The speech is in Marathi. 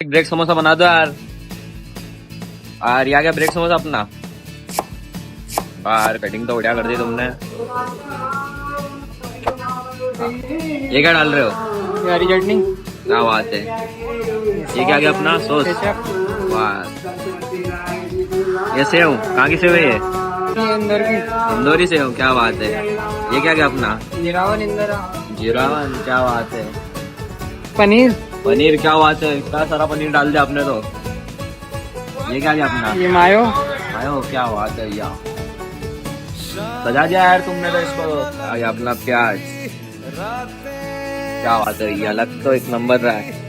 ब्रेक समोसा बना दो यार। यार ये आ गया ब्रेक समोसा अपना। यार कटिंग तो बढ़िया कर दी तुमने। ये क्या डाल रहे हो? हरी चटनी। क्या बात है। ये क्या गया अपना सॉस। वाह। ये सेव कहाँ की सेव है? ये अंदर की इंदौरी सेव। क्या बात है। ये क्या गया अपना? जीरावन इंदर। जीरावन। क्या बात है। पनीर। पनीर। क्या बात है। इतना सारा पनीर डाल दिया आपने तो। ये क्या गया अपना? ये मायो। आयो। क्या बात है यार। सजा दिया यार तुमने तो इसको। आ गया अपना प्याज। क्या बात है। ये अलग तो एक नंबर रहा है।